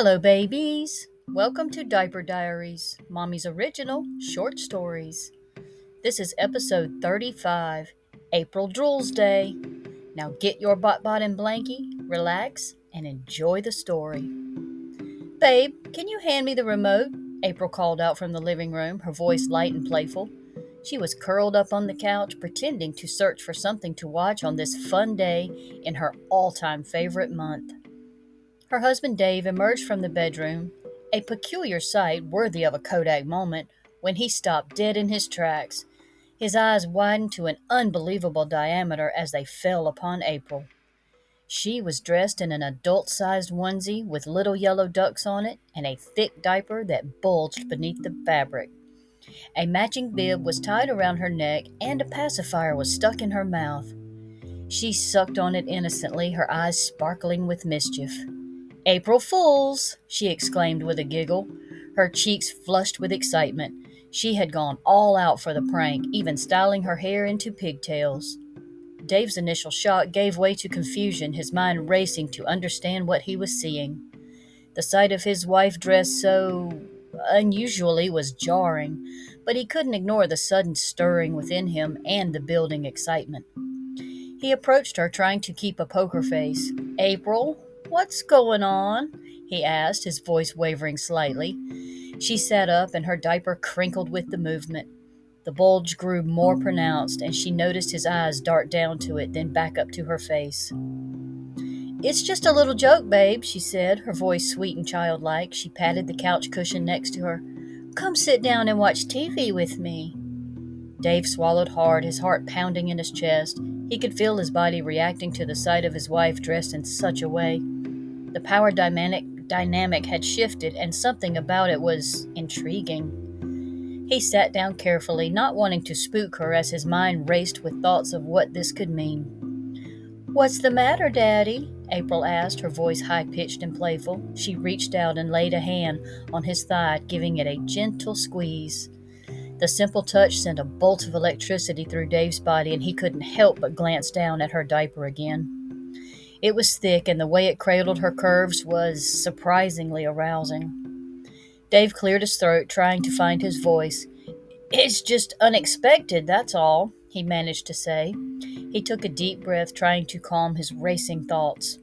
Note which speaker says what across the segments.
Speaker 1: Hello, babies. Welcome to Diaper Diaries, Mommy's original short stories. This is episode 35, April Drool's Day. Now get your bot and blankie, relax, and enjoy the story. Babe, can you hand me the remote? April called out from the living room, her voice light and playful. She was curled up on the couch, pretending to search for something to watch on this fun day in her all-time favorite month. Her husband Dave emerged from the bedroom, a peculiar sight worthy of a Kodak moment, when he stopped dead in his tracks. His eyes widened to an unbelievable diameter as they fell upon April. She was dressed in an adult-sized onesie with little yellow ducks on it and a thick diaper that bulged beneath the fabric. A matching bib was tied around her neck and a pacifier was stuck in her mouth. She sucked on it innocently, her eyes sparkling with mischief. "April Fools!" she exclaimed with a giggle, her cheeks flushed with excitement. She had gone all out for the prank, even styling her hair into pigtails. Dave's initial shock gave way to confusion, his mind racing to understand what he was seeing. The sight of his wife dressed so unusually was jarring, but he couldn't ignore the sudden stirring within him and the building excitement. He approached her, trying to keep a poker face. "April, what's going on?" he asked, his voice wavering slightly. She sat up, and her diaper crinkled with the movement. The bulge grew more pronounced, and she noticed his eyes dart down to it, then back up to her face. "It's just a little joke, babe," she said, her voice sweet and childlike. She patted the couch cushion next to her. "Come sit down and watch TV with me." Dave swallowed hard, his heart pounding in his chest. He could feel his body reacting to the sight of his wife dressed in such a way. The power dynamic had shifted, and something about it was intriguing. He sat down carefully, not wanting to spook her as his mind raced with thoughts of what this could mean. "What's the matter, Daddy?" April asked, her voice high-pitched and playful. She reached out and laid a hand on his thigh, giving it a gentle squeeze. The simple touch sent a bolt of electricity through Dave's body, and he couldn't help but glance down at her diaper again. It was thick, and the way it cradled her curves was surprisingly arousing. Dave cleared his throat, trying to find his voice. "It's just unexpected, that's all," he managed to say. He took a deep breath, trying to calm his racing thoughts.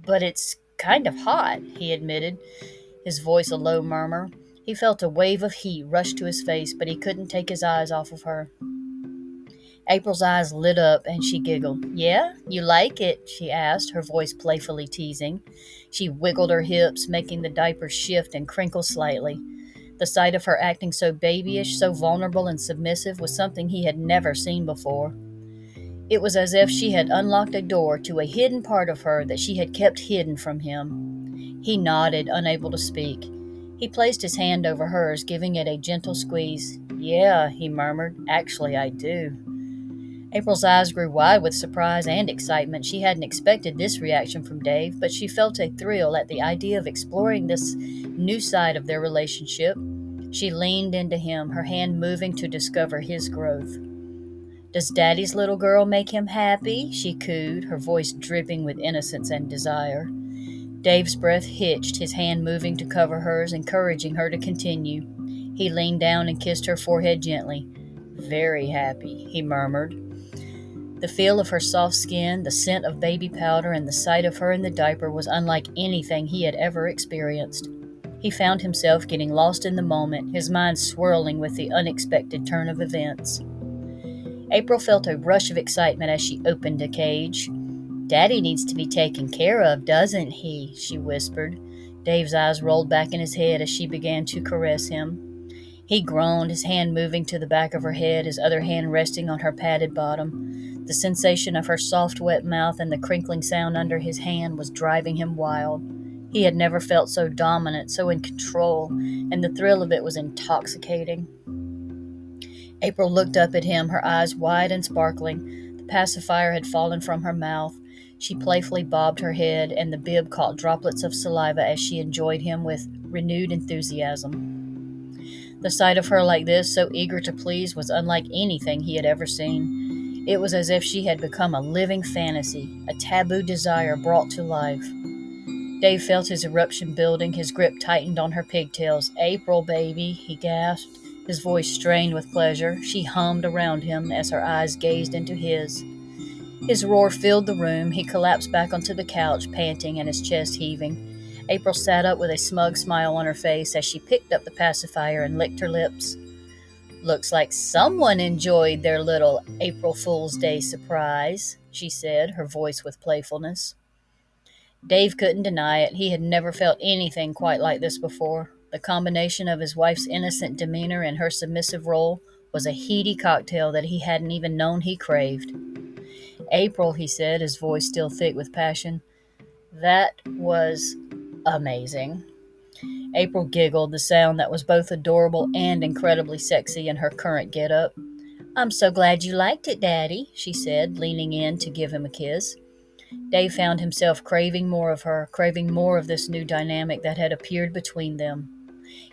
Speaker 1: "But it's kind of hot," he admitted, his voice a low murmur. He felt a wave of heat rush to his face, but he couldn't take his eyes off of her. April's eyes lit up, and she giggled. "Yeah, you like it?" she asked, her voice playfully teasing. She wiggled her hips, making the diaper shift and crinkle slightly. The sight of her acting so babyish, so vulnerable and submissive was something he had never seen before. It was as if she had unlocked a door to a hidden part of her that she had kept hidden from him. He nodded, unable to speak. He placed his hand over hers, giving it a gentle squeeze. "Yeah," he murmured, "actually I do." April's eyes grew wide with surprise and excitement. She hadn't expected this reaction from Dave, but she felt a thrill at the idea of exploring this new side of their relationship. She leaned into him, her hand moving to discover his growth. "Does Daddy's little girl make him happy?" she cooed, her voice dripping with innocence and desire. Dave's breath hitched, his hand moving to cover hers, encouraging her to continue. He leaned down and kissed her forehead gently. "Very happy," he murmured. The feel of her soft skin, the scent of baby powder, and the sight of her in the diaper was unlike anything he had ever experienced. He found himself getting lost in the moment, his mind swirling with the unexpected turn of events. April felt a rush of excitement as she opened a cage. "Daddy needs to be taken care of, doesn't he?" she whispered. Dave's eyes rolled back in his head as she began to caress him. He groaned, his hand moving to the back of her head, his other hand resting on her padded bottom. The sensation of her soft, wet mouth and the crinkling sound under his hand was driving him wild. He had never felt so dominant, so in control, and the thrill of it was intoxicating. April looked up at him, her eyes wide and sparkling. The pacifier had fallen from her mouth. She playfully bobbed her head, and the bib caught droplets of saliva as she enjoyed him with renewed enthusiasm. The sight of her like this, so eager to please, was unlike anything he had ever seen. It was as if she had become a living fantasy, a taboo desire brought to life. Dave felt his eruption building, his grip tightened on her pigtails. "April, baby," he gasped, his voice strained with pleasure. She hummed around him as her eyes gazed into his. His roar filled the room. He collapsed back onto the couch, panting and his chest heaving. April sat up with a smug smile on her face as she picked up the pacifier and licked her lips. "Looks like someone enjoyed their little April Fool's Day surprise," she said, her voice with playfulness. Dave couldn't deny it. He had never felt anything quite like this before. The combination of his wife's innocent demeanor and her submissive role was a heady cocktail that he hadn't even known he craved. "April," he said, his voice still thick with passion, "that was amazing." April giggled, the sound that was both adorable and incredibly sexy in her current getup. "I'm so glad you liked it, Daddy," she said, leaning in to give him a kiss. Dave found himself craving more of her, craving more of this new dynamic that had appeared between them.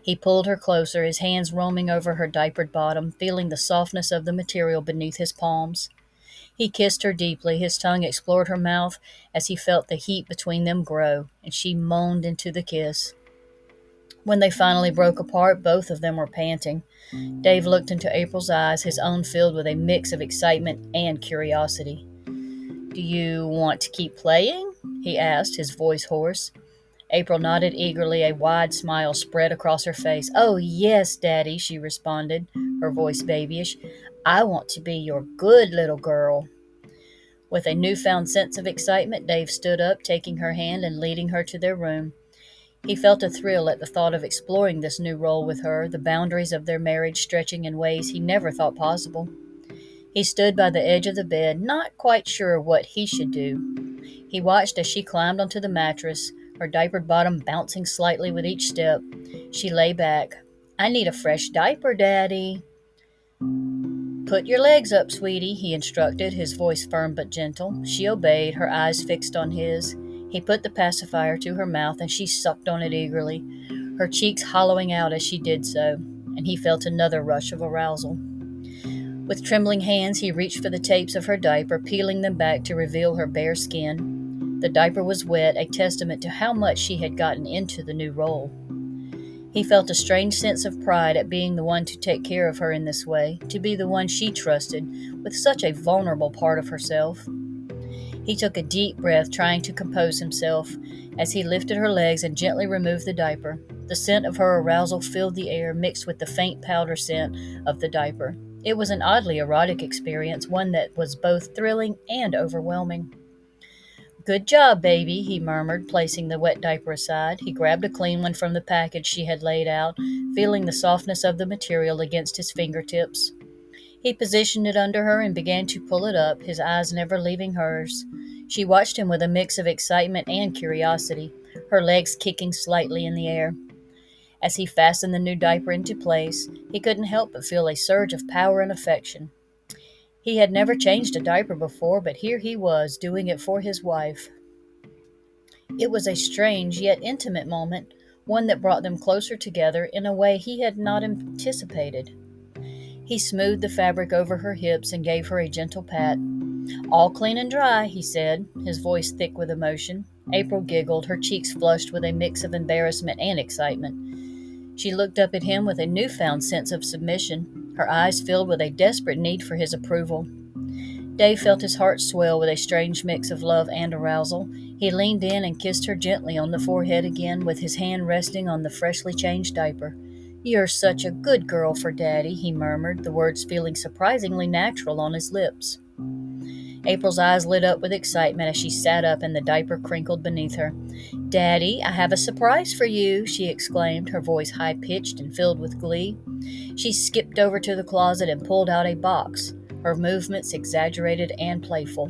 Speaker 1: He pulled her closer, his hands roaming over her diapered bottom, feeling the softness of the material beneath his palms. He kissed her deeply, his tongue explored her mouth as he felt the heat between them grow, and she moaned into the kiss. When they finally broke apart, both of them were panting. Dave looked into April's eyes, his own filled with a mix of excitement and curiosity. "Do you want to keep playing?" he asked, his voice hoarse. April nodded eagerly, a wide smile spread across her face. "Oh, yes, Daddy," she responded, her voice babyish. "I want to be your good little girl." With a newfound sense of excitement, Dave stood up, taking her hand and leading her to their room. He felt a thrill at the thought of exploring this new role with her, the boundaries of their marriage stretching in ways he never thought possible. He stood by the edge of the bed, not quite sure what he should do. He watched as she climbed onto the mattress, her diapered bottom bouncing slightly with each step. She lay back. "I need a fresh diaper, Daddy." "Put your legs up, sweetie," he instructed, his voice firm but gentle. She obeyed, her eyes fixed on his. He put the pacifier to her mouth, and she sucked on it eagerly, her cheeks hollowing out as she did so, and he felt another rush of arousal. With trembling hands, he reached for the tapes of her diaper, peeling them back to reveal her bare skin. The diaper was wet, a testament to how much she had gotten into the new role. He felt a strange sense of pride at being the one to take care of her in this way, to be the one she trusted, with such a vulnerable part of herself. He took a deep breath, trying to compose himself, as he lifted her legs and gently removed the diaper. The scent of her arousal filled the air, mixed with the faint powder scent of the diaper. It was an oddly erotic experience, one that was both thrilling and overwhelming. "Good job, baby," he murmured, placing the wet diaper aside. He grabbed a clean one from the package she had laid out, feeling the softness of the material against his fingertips. He positioned it under her and began to pull it up, his eyes never leaving hers. She watched him with a mix of excitement and curiosity, her legs kicking slightly in the air. As he fastened the new diaper into place, he couldn't help but feel a surge of power and affection. He had never changed a diaper before, but here he was, doing it for his wife. It was a strange yet intimate moment, one that brought them closer together in a way he had not anticipated. He smoothed the fabric over her hips and gave her a gentle pat. "All clean and dry," he said, his voice thick with emotion. April giggled, her cheeks flushed with a mix of embarrassment and excitement. She looked up at him with a newfound sense of submission, her eyes filled with a desperate need for his approval. Dave felt his heart swell with a strange mix of love and arousal. He leaned in and kissed her gently on the forehead again, with his hand resting on the freshly changed diaper. "You're such a good girl for Daddy," he murmured, the words feeling surprisingly natural on his lips. April's eyes lit up with excitement as she sat up and the diaper crinkled beneath her. "Daddy, I have a surprise for you," she exclaimed, her voice high-pitched and filled with glee. She skipped over to the closet and pulled out a box, her movements exaggerated and playful.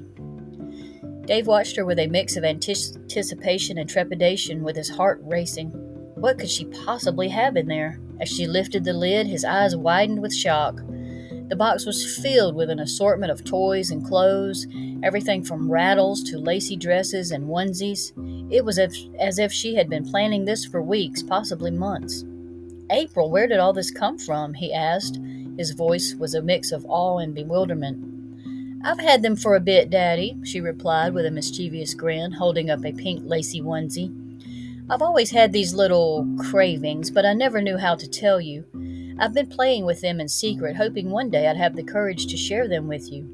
Speaker 1: Dave watched her with a mix of anticipation and trepidation, with his heart racing. What could she possibly have in there? As she lifted the lid, his eyes widened with shock. The box was filled with an assortment of toys and clothes, everything from rattles to lacy dresses and onesies. It was as if she had been planning this for weeks, possibly months. "April, where did all this come from?" he asked. His voice was a mix of awe and bewilderment. "I've had them for a bit, Daddy," she replied with a mischievous grin, holding up a pink lacy onesie. I've always had these little cravings, but I never knew how to tell you. I've been playing with them in secret, hoping one day I'd have the courage to share them with you.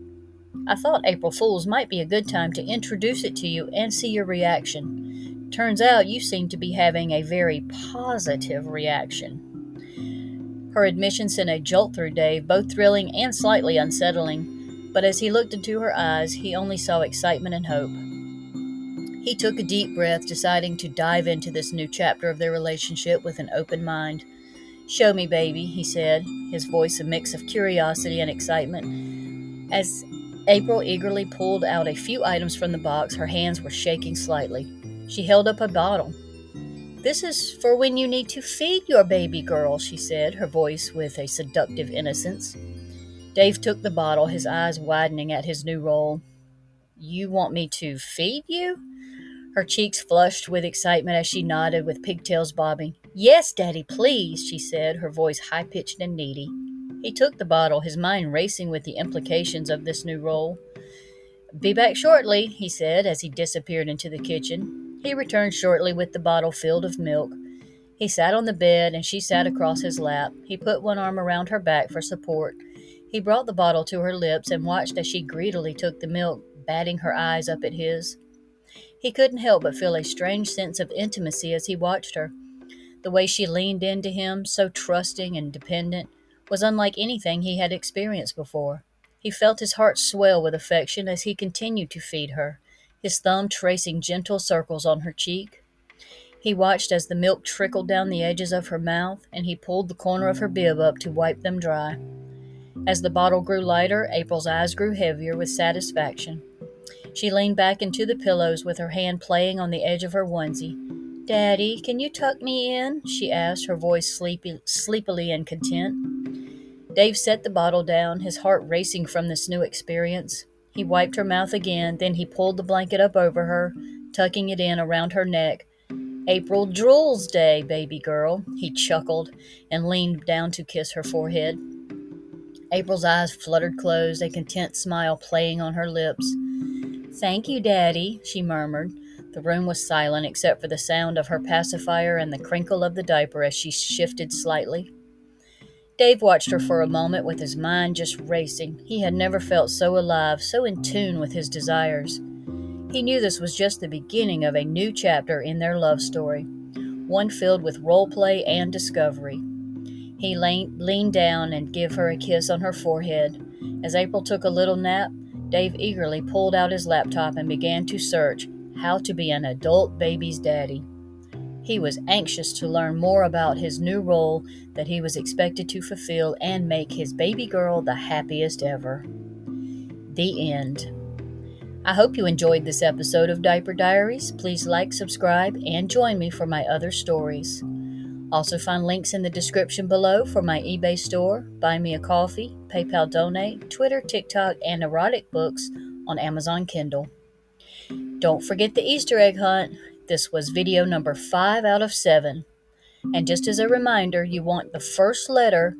Speaker 1: I thought April Fools might be a good time to introduce it to you and see your reaction. Turns out you seem to be having a very positive reaction. Her admission sent a jolt through Dave, both thrilling and slightly unsettling, but as he looked into her eyes, he only saw excitement and hope. He took a deep breath, deciding to dive into this new chapter of their relationship with an open mind. "Show me, baby," he said, his voice a mix of curiosity and excitement. As April eagerly pulled out a few items from the box, her hands were shaking slightly. She held up a bottle. "This is for when you need to feed your baby girl," she said, her voice with a seductive innocence. Dave took the bottle, his eyes widening at his new role. "You want me to feed you?" Her cheeks flushed with excitement as she nodded with pigtails bobbing. "Yes, Daddy, please," she said, her voice high-pitched and needy. He took the bottle, his mind racing with the implications of this new role. "Be back shortly," he said as he disappeared into the kitchen. He returned shortly with the bottle filled with milk. He sat on the bed and she sat across his lap. He put one arm around her back for support. He brought the bottle to her lips and watched as she greedily took the milk, batting her eyes up at his. He couldn't help but feel a strange sense of intimacy as he watched her. The way she leaned into him, so trusting and dependent, was unlike anything he had experienced before. He felt his heart swell with affection as he continued to feed her, his thumb tracing gentle circles on her cheek. He watched as the milk trickled down the edges of her mouth, and he pulled the corner of her bib up to wipe them dry. As the bottle grew lighter, April's eyes grew heavier with satisfaction. She leaned back into the pillows with her hand playing on the edge of her onesie. "Daddy, can you tuck me in?" she asked, her voice sleepily and content. Dave set the bottle down, his heart racing from this new experience. He wiped her mouth again, then he pulled the blanket up over her, tucking it in around her neck. "April Drool's Day, baby girl," he chuckled and leaned down to kiss her forehead. April's eyes fluttered closed, a content smile playing on her lips. "Thank you, Daddy," she murmured. The room was silent except for the sound of her pacifier and the crinkle of the diaper as she shifted slightly. Dave watched her for a moment with his mind just racing. He had never felt so alive, so in tune with his desires. He knew this was just the beginning of a new chapter in their love story, one filled with role play and discovery. He leaned down and gave her a kiss on her forehead. As April took a little nap, Dave eagerly pulled out his laptop and began to search how to be an adult baby's daddy. He was anxious to learn more about his new role that he was expected to fulfill and make his baby girl the happiest ever. The end. I hope you enjoyed this episode of Diaper Diaries. Please like, subscribe, and join me for my other stories. Also find links in the description below for my eBay store, Buy Me a Coffee, PayPal Donate, Twitter, TikTok, and erotic books on Amazon Kindle. Don't forget the Easter egg hunt. This was video number 5 out of 7. And just as a reminder, you want the first letter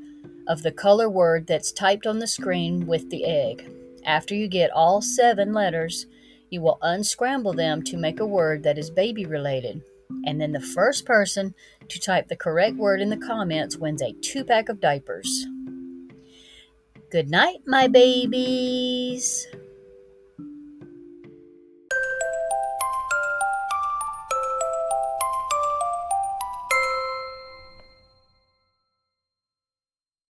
Speaker 1: of the color word that's typed on the screen with the egg. After you get all 7 letters, you will unscramble them to make a word that is baby related. And then the first person to type the correct word in the comments wins a 2-pack of diapers. Good night, my babies.